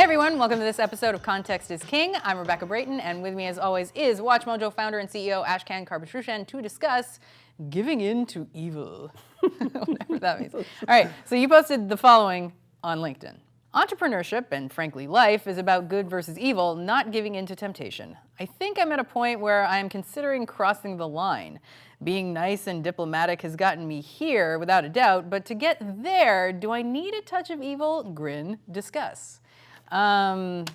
Hey everyone, welcome to this episode of Context is King. I'm Rebecca Brayton, and with me as always is WatchMojo founder and CEO Ashkan Karbashrushan to discuss giving in to evil. Whatever that means. All right, so you posted the following on LinkedIn. Entrepreneurship, and frankly life, is about good versus evil, not giving in to temptation. I think I'm at a point where I am considering crossing the line. Being nice and diplomatic has gotten me here, without a doubt, but to get there, do I need a touch of evil? Grin, discuss. When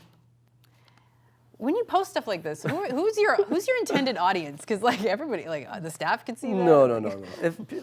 you post stuff like this, who's your intended audience? Because like everybody, like the staff can see that. No.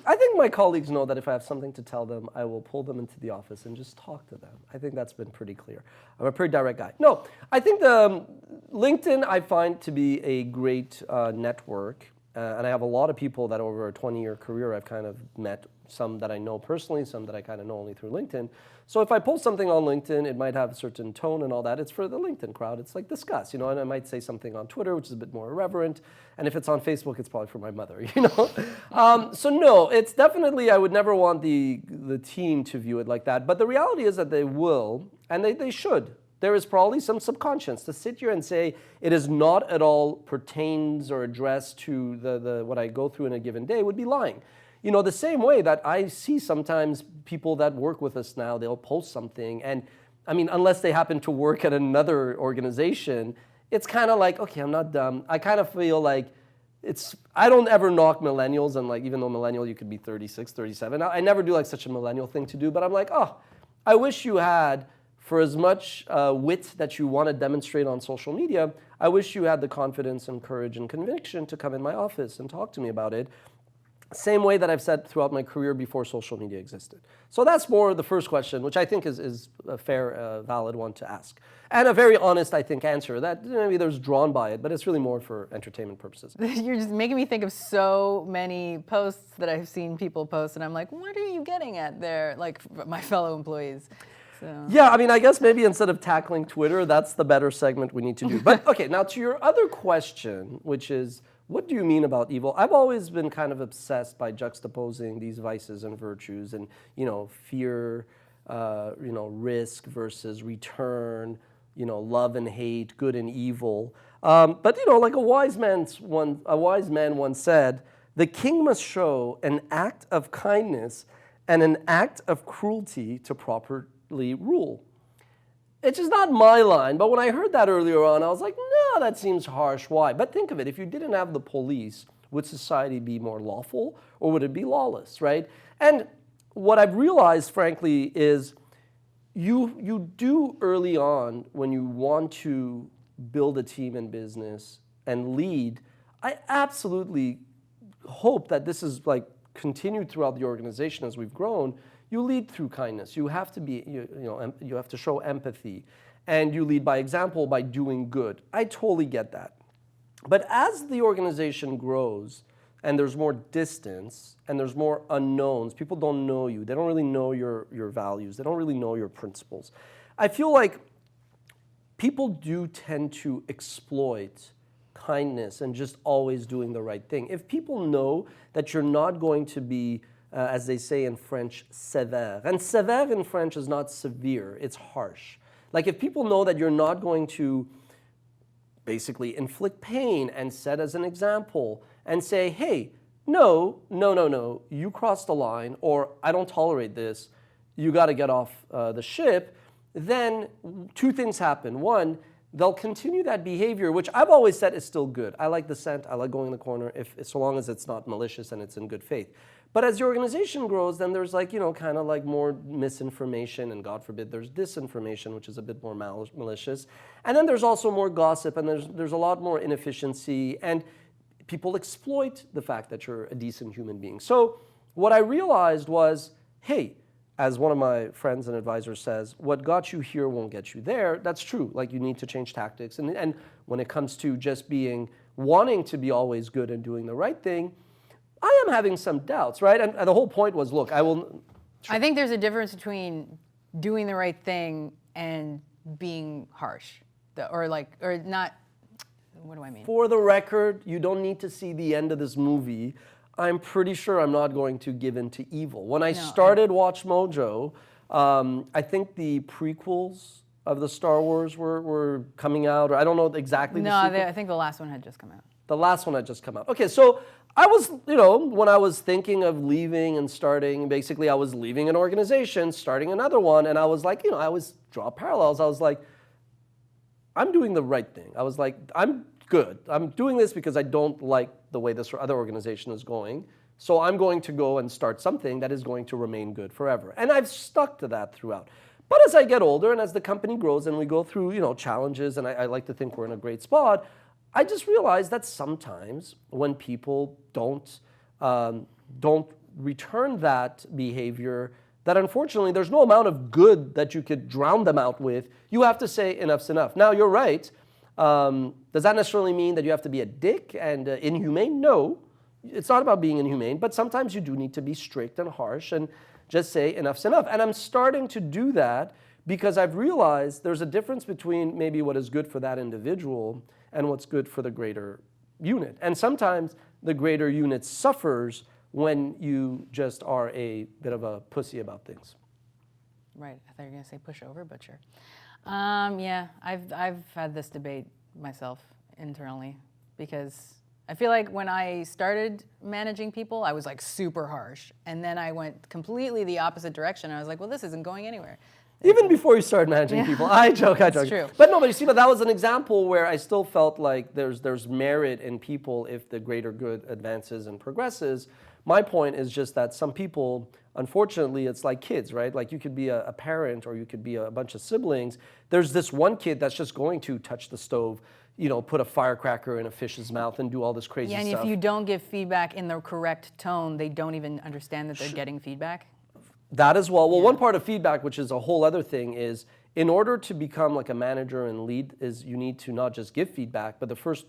I think my colleagues know that if I have something to tell them, I will pull them into the office and just talk to them. I think that's been pretty clear. I'm a pretty direct guy. No, I think the LinkedIn I find to be a great network, and I have a lot of people that over a 20-year career I've kind of met. Some that I know personally, some that I kind of know only through LinkedIn. So if I post something on LinkedIn, it might have a certain tone and all that. It's for the LinkedIn crowd. It's like discuss, and I might say something on Twitter, which is a bit more irreverent. And if it's on Facebook, it's probably for my mother, So no, it's definitely, I would never want the team to view it like that. But the reality is that they will, and they should. There is probably some subconscious to sit here and say it is not at all pertains or addressed to the what I go through in a given day would be lying. The same way that I see sometimes people that work with us now, they'll post something, and I mean, unless they happen to work at another organization, it's kind of like, okay, I'm not dumb. I kind of feel like I don't ever knock millennials, and like, even though millennial, you could be 36, 37. I never do like such a millennial thing to do, but I'm like, oh, I wish you had, for as much wit that you want to demonstrate on social media, I wish you had the confidence and courage and conviction to come in my office and talk to me about it. Same way that I've said throughout my career before social media existed. So that's more the first question, which I think is a fair, valid one to ask. And a very honest, I think, answer that maybe there's drawn by it, but it's really more for entertainment purposes. You're just making me think of so many posts that I've seen people post, and I'm like, what are you getting at there? Like my fellow employees. So. Yeah, I mean, I guess maybe instead of tackling Twitter, that's the better segment we need to do. But okay, now to your other question, which is, what do you mean about evil? I've always been kind of obsessed by juxtaposing these vices and virtues and, fear, risk versus return, love and hate, good and evil. But, like a wise man once said, the king must show an act of kindness and an act of cruelty to properly rule. It's just not my line, but when I heard that earlier on, I was like, no, that seems harsh. Why? But think of it. If you didn't have the police, would society be more lawful or would it be lawless, right? And what I've realized, frankly, is you do early on when you want to build a team in business and lead. I absolutely hope that this is like continued throughout the organization as we've grown. You lead through kindness. You have to be, you have to show empathy, and you lead by example by doing good. I totally get that. But as the organization grows and there's more distance and there's more unknowns, people don't know you. They don't really know your values. They don't really know your principles. I feel like people do tend to exploit kindness and just always doing the right thing. If people know that you're not going to be as they say in French, sévère. And sévère in French is not severe, it's harsh. Like if people know that you're not going to basically inflict pain and set as an example and say, hey, no, you crossed the line, or I don't tolerate this, you got to get off the ship, then two things happen. One, they'll continue that behavior, which I've always said is still good. I like dissent, I like going in the corner, so long as it's not malicious and it's in good faith. But as the organization grows, then there's like, kind of like more misinformation, and God forbid there's disinformation, which is a bit more malicious. And then there's also more gossip, and there's a lot more inefficiency, and people exploit the fact that you're a decent human being. So what I realized was, hey, as one of my friends and advisors says, what got you here won't get you there. That's true. Like you need to change tactics. And when it comes to just wanting to be always good and doing the right thing, I am having some doubts, right? And the whole point was, look, I think there's a difference between doing the right thing and being harsh, or not. What do I mean? For the record, you don't need to see the end of this movie. I'm pretty sure I'm not going to give in to evil. When I started WatchMojo, I think the prequels of the Star Wars were coming out, or I don't know exactly the No, sequel. I think the last one had just come out. The last one had just come out. Okay, so I was, when I was thinking of leaving and starting, basically I was leaving an organization, starting another one, and I was like, I always draw parallels. I was like, I'm doing the right thing. I was like, I'm good. I'm doing this because I don't like the way this other organization is going. So I'm going to go and start something that is going to remain good forever. And I've stuck to that throughout. But as I get older and as the company grows and we go through, challenges, and I like to think we're in a great spot, I just realized that sometimes when people don't return that behavior, that unfortunately there's no amount of good that you could drown them out with. You have to say enough's enough. Now, you're right. Does that necessarily mean that you have to be a dick and inhumane? No. It's not about being inhumane, but sometimes you do need to be strict and harsh and just say enough's enough. And I'm starting to do that because I've realized there's a difference between maybe what is good for that individual and what's good for the greater unit. And sometimes the greater unit suffers when you just are a bit of a pussy about things. Right. I thought you were going to say pushover, but sure. Yeah, I've had this debate myself internally because I feel like when I started managing people, I was like super harsh. And then I went completely the opposite direction. I was like, well, this isn't going anywhere. Even before you started managing people, I joke. That's true. But no, but you see, that was an example where I still felt like there's merit in people if the greater good advances and progresses. My point is just that some people, unfortunately, it's like kids, right? Like you could be a parent or you could be a bunch of siblings. There's this one kid that's just going to touch the stove, put a firecracker in a fish's mouth and do all this crazy stuff. Yeah, and if you don't give feedback in the correct tone, they don't even understand that they're getting feedback. That as well. Well, one part of feedback, which is a whole other thing, is in order to become like a manager and lead, is you need to not just give feedback, but the first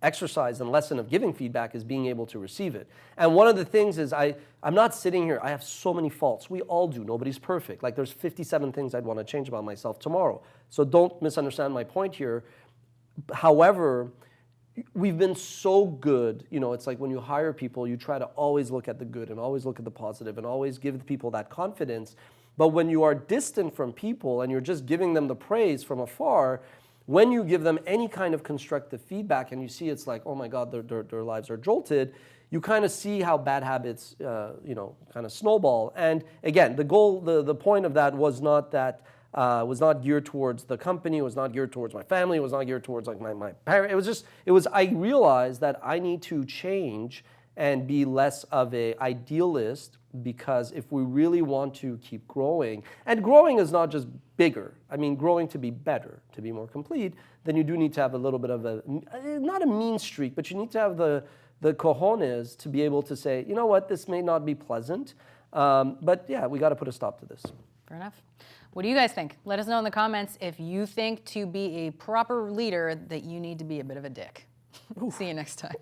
exercise and lesson of giving feedback is being able to receive it. And one of the things is I'm not sitting here, I have so many faults. We all do. Nobody's perfect. Like there's 57 things I'd want to change about myself tomorrow. So don't misunderstand my point here. However, we've been so good, it's like when you hire people, you try to always look at the good and always look at the positive and always give people that confidence. But when you are distant from people and you're just giving them the praise from afar, when you give them any kind of constructive feedback and you see it's like, oh my God, their lives are jolted, you kind of see how bad habits, kind of snowball. And again, the goal, the point of that was not that, was not geared towards the company, was not geared towards my family, was not geared towards like my parents. I realized that I need to change and be less of a idealist, because if we really want to keep growing, and growing is not just bigger, I mean growing to be better, to be more complete, then you do need to have a little bit of not a mean streak, but you need to have the cojones to be able to say, you know what, this may not be pleasant, but yeah, we got to put a stop to this. Fair enough. What do you guys think? Let us know in the comments if you think to be a proper leader that you need to be a bit of a dick. See you next time.